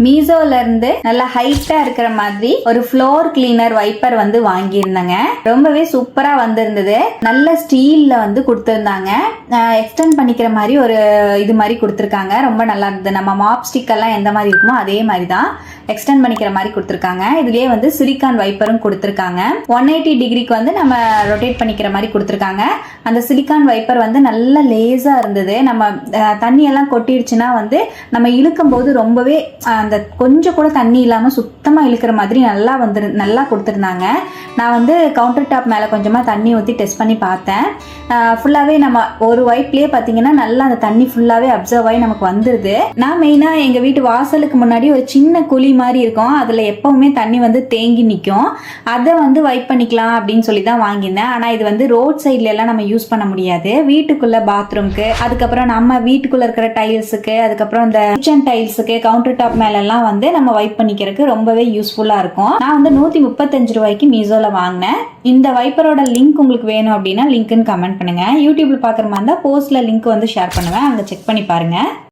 மீசோல இருந்து நல்ல ஹைட்டா இருக்கிற மாதிரி ஒரு ஃப்ளோர் கிளீனர் வைப்பர் வந்து வாங்கியிருந்தேங்க. ரொம்பவே சூப்பரா வந்திருந்தது. நல்ல ஸ்டீல்ல வந்து கொடுத்திருந்தாங்க. எக்ஸ்டெண்ட் பண்ணிக்கிற மாதிரி ஒரு இது மாதிரி கொடுத்துருக்காங்க. ரொம்ப நல்லா இருந்தது. நம்ம மாப் ஸ்டிக் எல்லாம் எந்த மாதிரி இருக்குமோ அதே மாதிரி தான் எக்ஸ்டெண்ட் பண்ணிக்கிற மாதிரி கொடுத்துருக்காங்க. இதுலயே வந்து சிலிக்கான் வைப்பரும் கொடுத்துருக்காங்க. 180 டிகிரிக்கு வந்து நம்ம ரொட்டேட் பண்ணிக்கிற மாதிரி கொடுத்துருக்காங்க. அந்த சிலிக்கான் வைப்பர் வந்து நல்ல லேசா இருந்தது. நம்ம தண்ணி எல்லாம் கொட்டிடுச்சுன்னா வந்து நம்ம இழுக்கும் போது ரொம்பவே அந்த கொஞ்சம் கூட தண்ணி இல்லாம சுத்தமா இழுக்கிற மாதிரி நல்லா கொடுத்துருந்தாங்க. நான் வந்து கவுண்டர் டாப் மேல கொஞ்சமா தண்ணி ஊற்றி டெஸ்ட் பண்ணி பார்த்தேன். ஃபுல்லாவே நம்ம ஒரு வைப்லயே பாத்தீங்கன்னா நல்லா அந்த தண்ணி ஃபுல்லாவே அப்சர்வ் ஆகி நமக்கு வந்துருது. நான் மெயினா எங்க வீட்டு வாசலுக்கு முன்னாடி ஒரு சின்ன குழி மாதிரி இருக்கும். அதுல எப்பவுமே தண்ணி வந்து தேங்கி நிற்கும். அதை வந்து வைப் பண்ணிக்கலாம் அப்படின்னு சொல்லி தான் வாங்கியிருந்தேன். ஆனா இது வந்து ரோட் சைட்ல எல்லாம் நம்ம யூஸ் பண்ண முடியாது. வீட்டுக்குள்ள பாத்ரூம்க்கு, அதுக்கப்புறம் நம்ம வீட்டுக்குள்ள இருக்கிற டைல்ஸுக்கு, அதுக்கப்புறம் இந்த கிச்சன் டைல்ஸுக்கு, கவுண்டர் டாப் மேல எல்லாம் வந்து நம்ம வைப் பண்ணிக்கிறதுக்கு ரொம்பவே யூஸ்ஃபுல்லா இருக்கும். நான் வந்து 135 ரூபாய்க்கு மீசோல வாங்கினேன். இந்த வைப்பரோட லிங்க் உங்களுக்கு வேணும் அப்படின்னா லிங்க்னு கமெண்ட் பண்ணுங்க. யூடியூப்ல பாக்குற மாதிரி இருந்தா போஸ்ட்ல லிங்க் வந்து ஷேர் பண்ணுவேன். அங்க செக் பண்ணி பாருங்க.